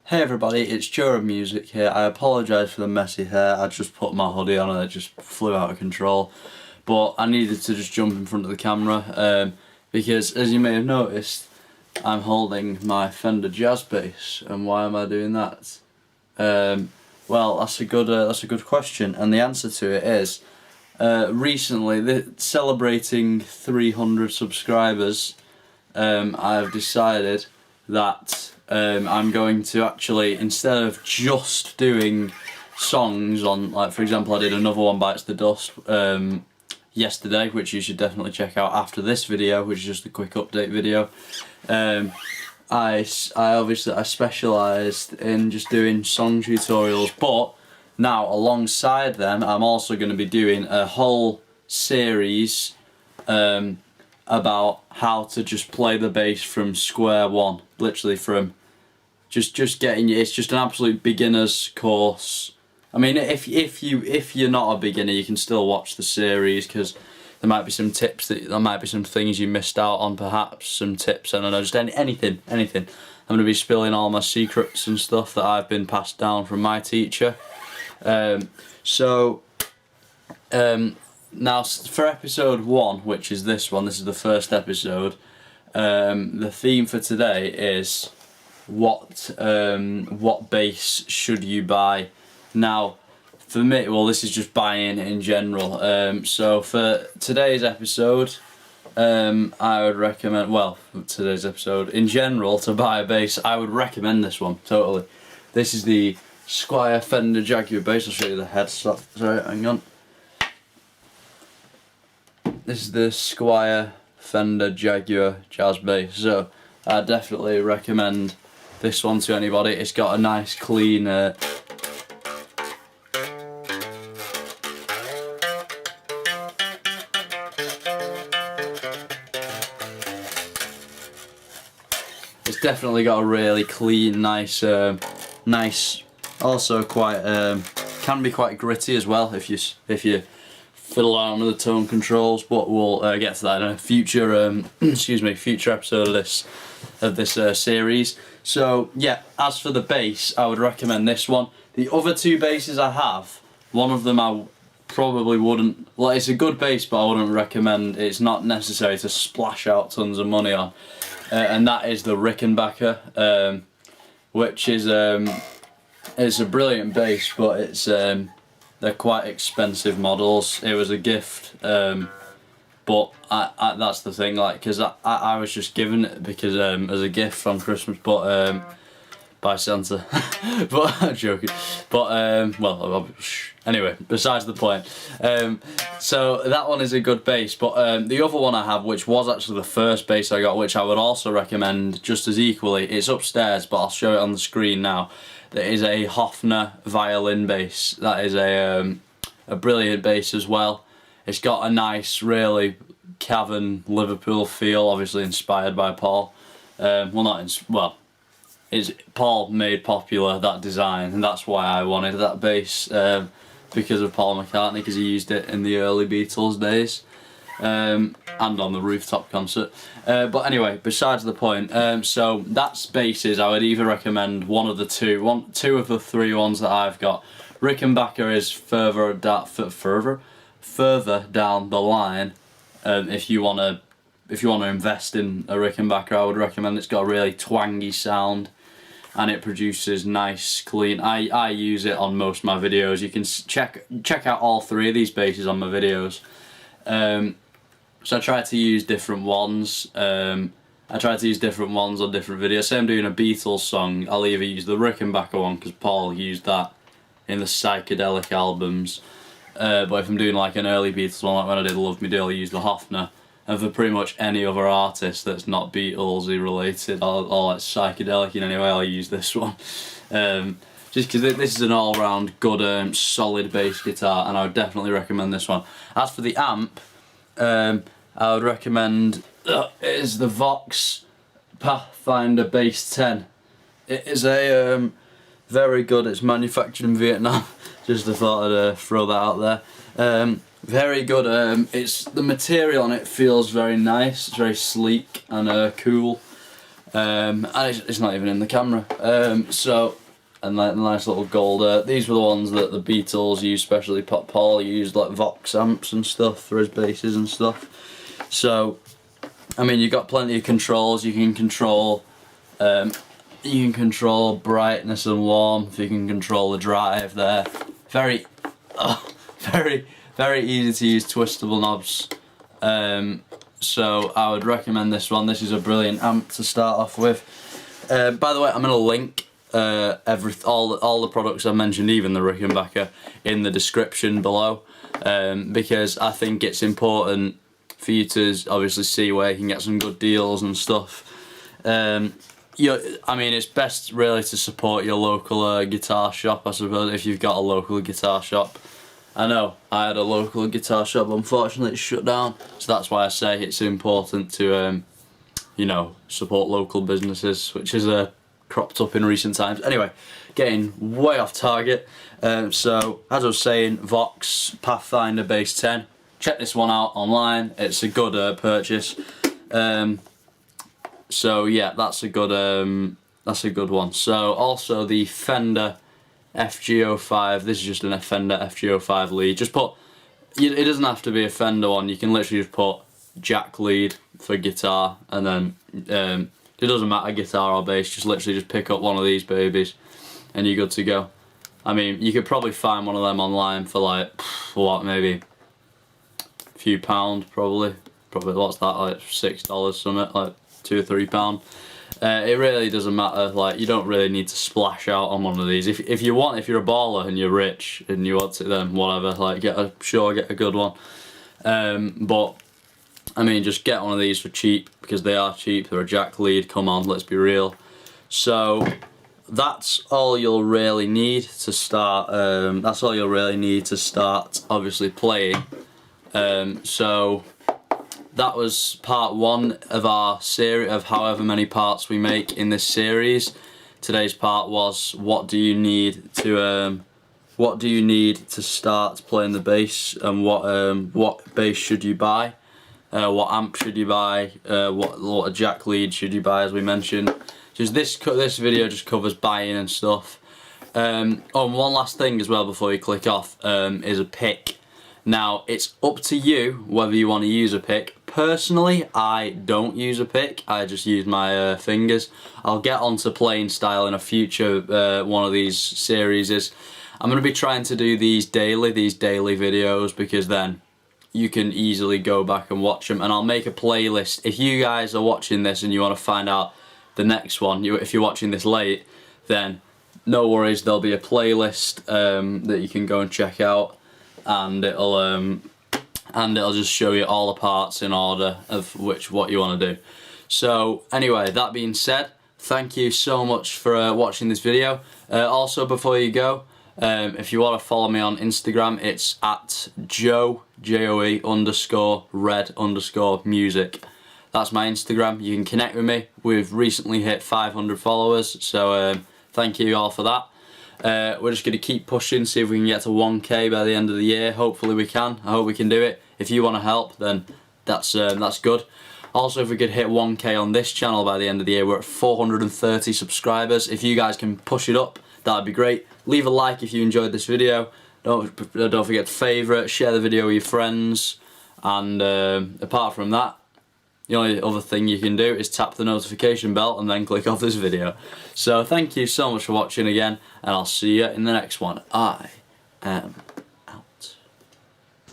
Hey everybody, it's Joe of Music here. I apologise for the messy hair. I just put my hoodie on and it just flew out of control. But I needed to just jump in front of the camera because, as you may have noticed, I'm holding my Fender Jazz Bass. And why am I doing that? Well, that's a good question, and the answer to it is recently, celebrating 300 subscribers, I've decided that I'm going to actually, instead of just doing songs on, like for example I did another one, Bites the Dust, yesterday, which you should definitely check out after this video, which is just a quick update video. I specialised in just doing song tutorials, but now alongside them I'm also going to be doing a whole series about how to just play the bass from square one, literally from just getting you. It's just an absolute beginner's course. I mean, if you're not a beginner, you can still watch the series, because there might be some tips, there might be some things you missed out on, perhaps some tips, I don't know, just anything. I'm going to be spilling all my secrets and stuff that I've been passed down from my teacher. Now for episode 1, which is this one, this is the first episode, the theme for today is what bass should you buy. Now for me, well, this is just buying in general, so for today's episode I would recommend, well, for today's episode in general, to buy a bass, I would recommend this one, totally. This is the Squier Fender Jaguar bass. I'll show you the headstock, sorry, hang on. This is the Squier Fender Jaguar Jazz Bass, so I definitely recommend this one to anybody. It's got a nice clean it's definitely got a really clean, nice, also quite can be quite gritty as well if you fiddle around with the tone controls, but we'll get to that in a future future episode of this series. So yeah, as for the bass, I would recommend this one. The other two basses I have, one of them I probably wouldn't, well, it's a good bass, but I wouldn't recommend, it's not necessary to splash out tons of money on, and that is the Rickenbacker, which is it's a brilliant bass, but it's they're quite expensive models. It was a gift, but that's the thing, like, because I was just given it because as a gift from Christmas, but by Santa. But I'm joking. But well, anyway, besides the point. So that one is a good bass, but the other one I have, which was actually the first bass I got, which I would also recommend just as equally, it's upstairs, but I'll show it on the screen now. There is a Hofner violin bass. That is a brilliant bass as well. It's got a nice, really cavern Liverpool feel, obviously inspired by Paul. It's Paul made popular that design, and that's why I wanted that bass, because of Paul McCartney, because he used it in the early Beatles days, and on the rooftop concert. But anyway, besides the point, so that's basses. I would either recommend one of the two of the three ones that I've got. Rickenbacker is further down the line. If you want to invest in a Rickenbacker, I would recommend. It's got a really twangy sound, and it produces nice, clean. I use it on most of my videos. You can check out all three of these basses on my videos. So I try to use different ones. I try to use different ones on different videos. Say I'm doing a Beatles song, I'll either use the Rickenbacker one, because Paul used that in the psychedelic albums. But if I'm doing like an early Beatles one, like when I did Love Me Do, I'll use the Hofner. And for pretty much any other artist that's not Beatlesy related or like psychedelic in any way, I'll use this one. Just because this is an all-round good, solid bass guitar, and I would definitely recommend this one. As for the amp, I would recommend it is the Vox Pathfinder Bass 10. It is a very good. It's manufactured in Vietnam. Just a thought I'd throw that out there. Very good. It's the material on it feels very nice. It's very sleek and cool. and it's not even in the camera. So, and like the nice little gold. These were the ones that the Beatles used, especially Paul used, like Vox amps and stuff for his basses and stuff. So, I mean, you've got plenty of controls. You can control brightness and warmth. You can control the drive there. Very easy to use twistable knobs. So I would recommend this one. This is a brilliant amp to start off with. By the way, I'm gonna link all the products I mentioned, even the Rickenbacker, in the description below, because I think it's important for you to obviously see where you can get some good deals and stuff. I mean, it's best really to support your local guitar shop, I suppose, if you've got a local guitar shop. I know, I had a local guitar shop, unfortunately it's shut down, so that's why I say it's important to, you know, support local businesses, which is cropped up in recent times. Anyway, getting way off target. So, as I was saying, Vox Pathfinder Bass 10. Check this one out online, it's a good purchase. So yeah, that's a good one. So also the Fender FG05. This is just an Fender FG05 lead. Just put, it doesn't have to be a Fender one. You can literally just put jack lead for guitar, and then it doesn't matter guitar or bass. Just literally just pick up one of these babies, and you're good to go. I mean, you could probably find one of them online for like what, maybe a few pounds, probably what's that, like $6 something, like £2 or £3. It really doesn't matter. Like, you don't really need to splash out on one of these. If you're a baller and you're rich and you want it, then whatever. Like, get a good one. But I mean, just get one of these for cheap, because they are cheap. They're a jack lead. Come on, let's be real. So that's all you'll really need to start. Obviously playing. So that was part 1 of our series of however many parts we make in this series. Today's part was what do you need to start playing the bass, and what bass should you buy, what amp should you buy, what a jack lead should you buy, as we mentioned. Just this video just covers buying and stuff. Oh, and one last thing as well before you click off, is a pick. Now, it's up to you whether you want to use a pick. Personally, I don't use a pick, I just use my fingers. I'll get onto playing style in a future one of these series. I'm going to be trying to do these daily videos, because then you can easily go back and watch them, and I'll make a playlist. If you guys are watching this and you want to find out the next one, if you're watching this late, then no worries, there'll be a playlist that you can go and check out. And it'll just show you all the parts in order of what you want to do. So anyway, that being said, thank you so much for watching this video. Also, before you go, if you want to follow me on Instagram, it's at joe_red_music. That's my Instagram. You can connect with me. We've recently hit 500 followers, so thank you all for that. We're just going to keep pushing, see if we can get to 1k by the end of the year. Hopefully we can. I hope we can do it. If you want to help, then that's good. Also, if we could hit 1k on this channel by the end of the year, we're at 430 subscribers. If you guys can push it up, that'd be great. Leave a like if you enjoyed this video. Don't forget to favourite, share the video with your friends, and apart from that, the only other thing you can do is tap the notification bell and then click off this video. So thank you so much for watching again, and I'll see you in the next one. I am